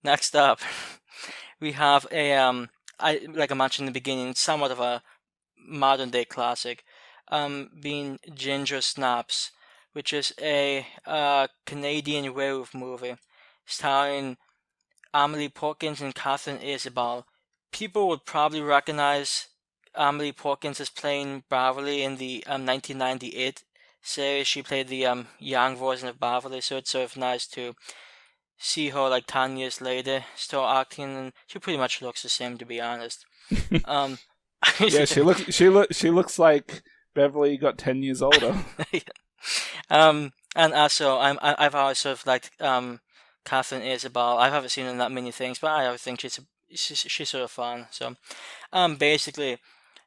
Next up, we have like I mentioned in the beginning, somewhat of a modern day classic, being Ginger Snaps, which is a Canadian werewolf movie starring Emily Porkins and Catherine Isabelle. People would probably recognize Emily Porkins as playing Beverly in the 1998 series. She played the young version of Beverly, so it's sort of nice to see her like 10 years later still acting, and she pretty much looks the same, to be honest. Um, Yeah, she looks like Beverly got 10 years older. and also I've always sort of liked Catherine Isabelle. I haven't seen her in that many things, but I think she's sort of fun. So basically,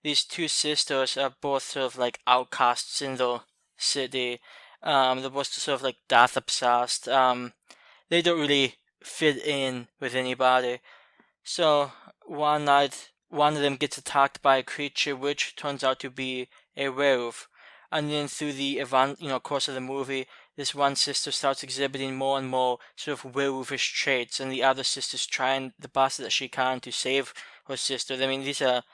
these two sisters are both sort of like outcasts in the city. They're both sort of like death obsessed. They don't really fit in with anybody. So one night, one of them gets attacked by a creature which turns out to be a werewolf. And then through the event, course of the movie, this one sister starts exhibiting more and more sort of werewolfish traits, and the other sister's trying the best that she can to save her sister. I mean, these are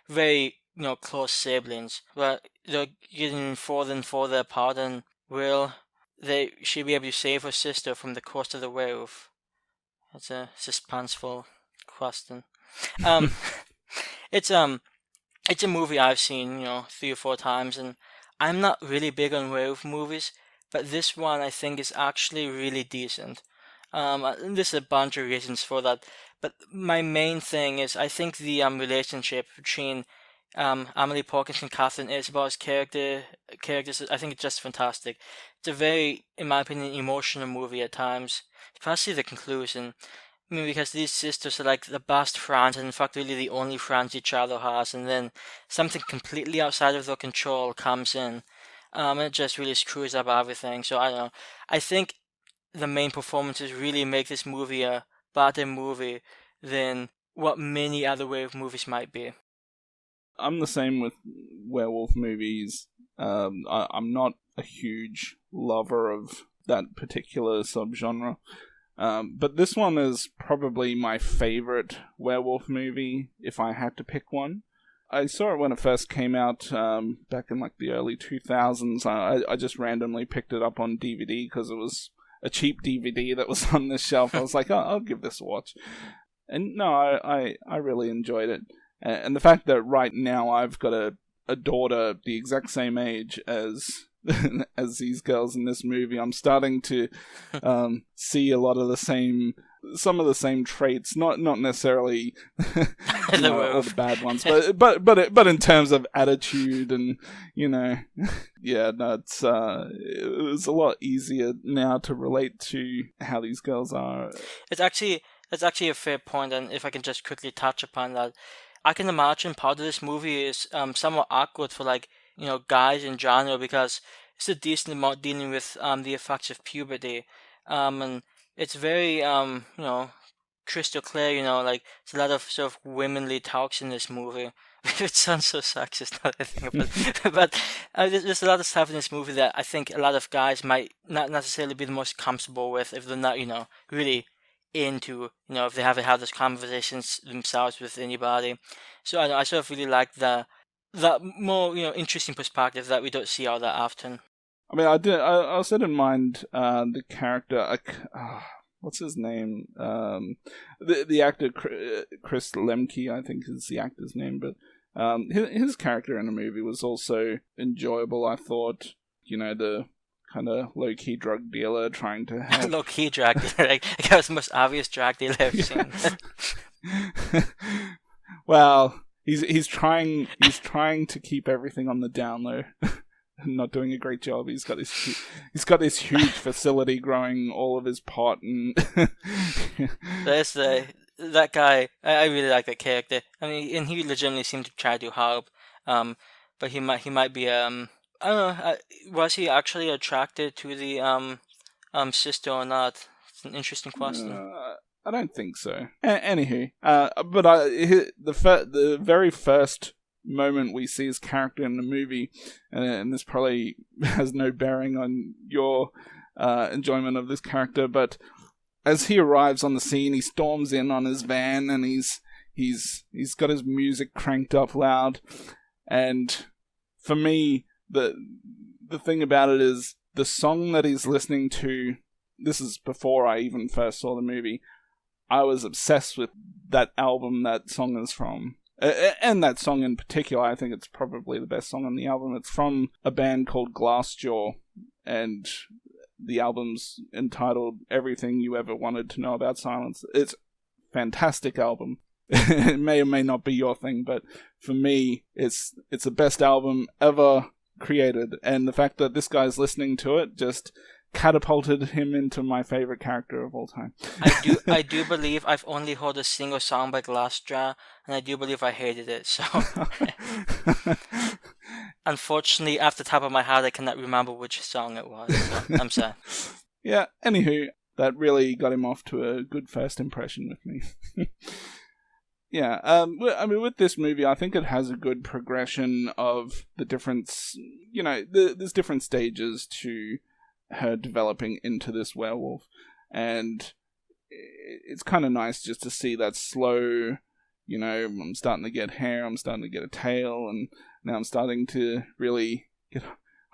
very, close siblings, but they're getting further and further apart, and will she be able to save her sister from the curse of the werewolf? That's a suspenseful question. Um, it's it's a movie I've seen, 3 or 4 times, and I'm not really big on werewolf movies, but this one I think is actually really decent. There's a bunch of reasons for that, but my main thing is I think the relationship between Emily Parkinson and Catherine Isabel's characters, I think it's just fantastic. It's a very, in my opinion, emotional movie at times, especially the conclusion. I mean, because these sisters are like the best friends, and in fact, really the only friends each other has, and then something completely outside of their control comes in, and it just really screws up everything. So I don't know. I think the main performances really make this movie a better movie than what many other werewolf movies might be. I'm the same with werewolf movies. I'm not a huge lover of that particular subgenre. But this one is probably my favorite werewolf movie, if I had to pick one. I saw it when it first came out back in like the early 2000s. I just randomly picked it up on DVD because it was a cheap DVD that was on this shelf. I was like, oh, I'll give this a watch. And no, I really enjoyed it. And the fact that right now I've got a daughter the exact same age as as these girls in this movie, I'm starting to see a lot of some of the same traits, not necessarily all the bad ones, but in terms of attitude and yeah, no, it was a lot easier now to relate to how these girls are. It's actually a fair point, and if I can just quickly touch upon that, I can imagine part of this movie is somewhat awkward for like guys in general because it's a decent amount dealing with the effects of puberty, and it's very crystal clear. Like it's a lot of sort of womanly talks in this movie. It sounds so sexist now that I think about it, but there's a lot of stuff in this movie that I think a lot of guys might not necessarily be the most comfortable with if they're not really into if they haven't had those conversations themselves with anybody. So I sort of really like that more interesting perspective that we don't see all that often. I mean, I also didn't mind the character. What's his name? The actor Chris Lemke, I think is the actor's name, but his character in the movie was also enjoyable. I thought, the kind of low-key drug dealer trying to help. Low-key drug dealer, like that was the most obvious drug dealer I've seen. Well, he's trying to keep everything on the down low. Not doing a great job. He's got this huge facility growing all of his pot and that guy. I really like that character. I mean, and he legitimately seemed to try to help. But he might be I don't know. Was he actually attracted to the sister or not? It's an interesting question. I don't think so. Anywho, but the very first moment we see his character in the movie, and this probably has no bearing on your enjoyment of this character, but as he arrives on the scene, he storms in on his van, and he's got his music cranked up loud. And for me, the thing about it is the song that he's listening to. This is before I even first saw the movie. I was obsessed with that album that song is from. And that song in particular, I think it's probably the best song on the album. It's from a band called Glassjaw, and the album's entitled Everything You Ever Wanted to Know About Silence. It's a fantastic album. It may or may not be your thing, but for me, it's the best album ever created. And the fact that this guy's listening to it just catapulted him into my favorite character of all time. I do believe I've only heard a single song by Glassjaw, and I do believe I hated it. So, unfortunately, off the top of my head, I cannot remember which song it was. So I'm sad. Yeah. Anywho, that really got him off to a good first impression with me. Yeah. I mean, with this movie, I think it has a good progression of the difference. You know, there's different stages to her developing into this werewolf, and it's kind of nice just to see that slow, you know, I'm starting to get hair, I'm starting to get a tail, and now I'm starting to really get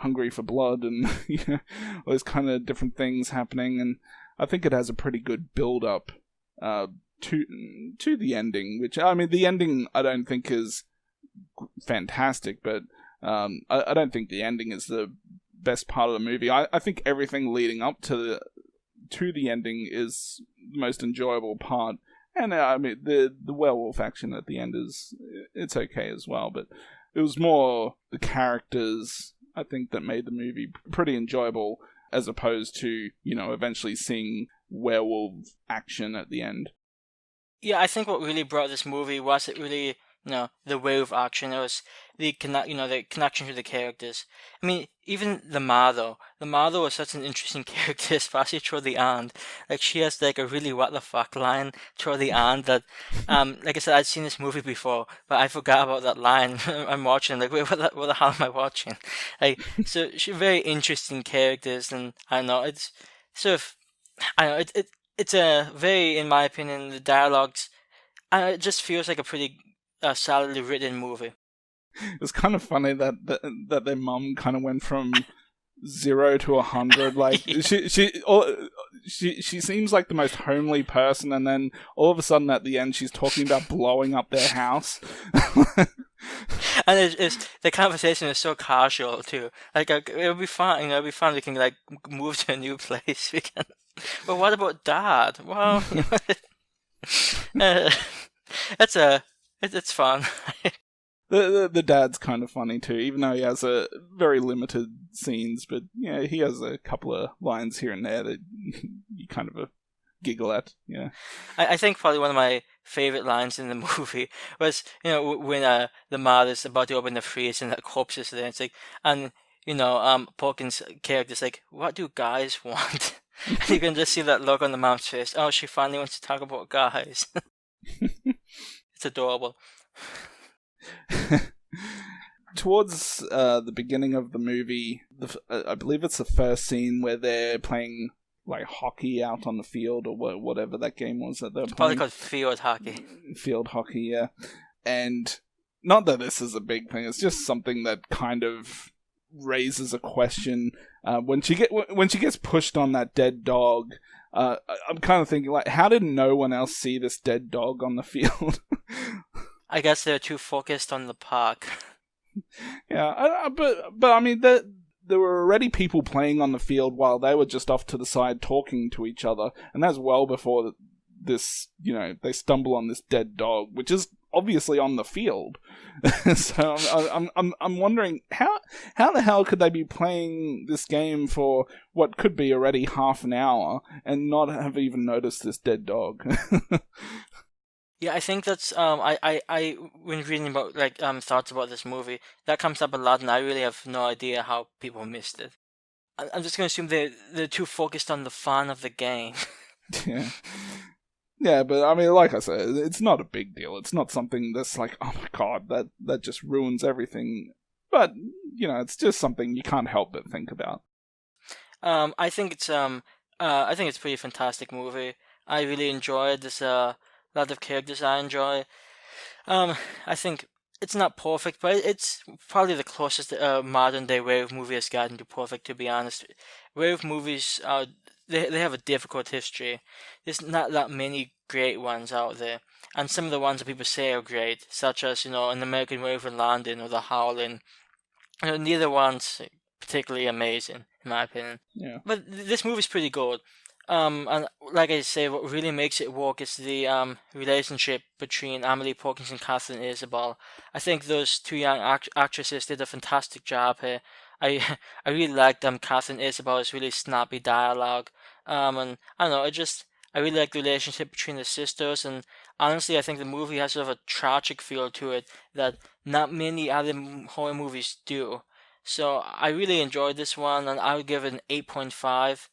hungry for blood, and you know, all those kind of different things happening. And I think it has a pretty good build up to the ending, which, I mean, the ending I don't think is fantastic, but I don't think the ending is the best part of the movie. I think everything leading up to the ending is the most enjoyable part. And I mean, the werewolf action at the end it's okay as well, but it was more the characters, I think, that made the movie pretty enjoyable, as opposed to, you know, eventually seeing werewolf action at the end. Yeah, I think what really brought this movie was it really, you know, the werewolf action. It was the connection to the characters. I mean, even the Ma was such an interesting character, especially toward the end. Like, she has like a really what the fuck line toward the end that, like I said, I'd seen this movie before, but I forgot about that line. I'm watching, like, wait, what the hell am I watching? Like, so she's very interesting characters, and I don't know, it's sort of, I don't know, it's a very, in my opinion, the dialogues, it just feels like a pretty solidly written movie. It's kind of funny that their mum kind of went from 0 to 100. Like, yeah. she seems like the most homely person, and then all of a sudden at the end she's talking about blowing up their house. And it's the conversation is so casual too. Like, it'll be fun. You know, it'll be fun. We can like move to a new place. We can. But what about Dad? Well, it's fun. The dad's kind of funny too, even though he has a very limited scenes. But yeah, he has a couple of lines here and there that you kind of giggle at. Yeah, I think probably one of my favorite lines in the movie was, you know, when the mother's about to open the freeze and the corpse is there. It's like, and you know, Porkins' character's like, "What do guys want?" And you can just see that look on the mom's face. Oh, she finally wants to talk about guys. It's adorable. Towards the beginning of the movie, I believe it's the first scene where they're playing like hockey out on the field, or whatever that game was that they're playing. Probably called field hockey. Field hockey, yeah. And not that this is a big thing, it's just something that kind of raises a question. When she gets pushed on that dead dog, I'm kind of thinking, like, how did no one else see this dead dog on the field? I guess they're too focused on the park. Yeah, but I mean, there were already people playing on the field while they were just off to the side talking to each other, and that's well before this, you know, they stumble on this dead dog, which is obviously on the field. So I'm wondering how the hell could they be playing this game for what could be already half an hour and not have even noticed this dead dog? Yeah, I think that's I when reading about like thoughts about this movie, that comes up a lot, and I really have no idea how people missed it. I'm just gonna assume they're too focused on the fun of the game. Yeah. Yeah, but I mean, like I said, it's not a big deal. It's not something that's like, oh my god, that just ruins everything. But, you know, it's just something you can't help but think about. I think it's I think it's a pretty fantastic movie. I really enjoy it. There's a lot of characters I enjoy. Um, I think it's not perfect, but it's probably the closest modern day werewolf movie has gotten to perfect. To be honest, werewolf movies they have a difficult history. There's not that many great ones out there, and some of the ones that people say are great, such as an American Werewolf in London or The Howling, neither one's particularly amazing in my opinion. Yeah. But this movie's pretty good. And like I say, what really makes it work is the relationship between Emily Perkins and Catherine Isabel. I think those two young actresses did a fantastic job here. I I really liked Catherine Isabel's really snappy dialogue. And I don't know, I really like the relationship between the sisters. And honestly, I think the movie has sort of a tragic feel to it that not many other horror movies do. So I really enjoyed this one, and I would give it an 8.5.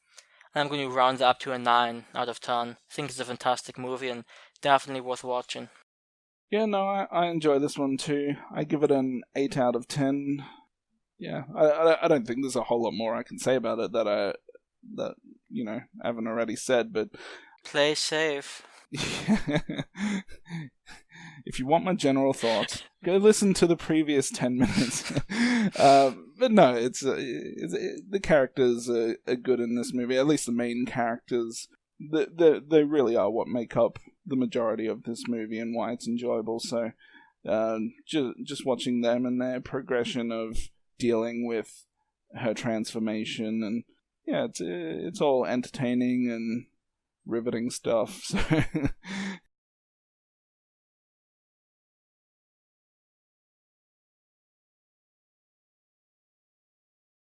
And I'm going to round it up to a 9 out of 10. I think it's a fantastic movie and definitely worth watching. Yeah, no, I enjoy this one too. I give it an 8 out of 10. Yeah, I don't think there's a whole lot more I can say about it that I haven't already said, but Play safe. if you want my general thoughts, go listen to the previous 10 minutes. But no, the characters are good in this movie. At least the main characters, they really are what make up the majority of this movie and why it's enjoyable. So, just watching them and their progression of dealing with her transformation, and yeah, it's all entertaining and riveting stuff. So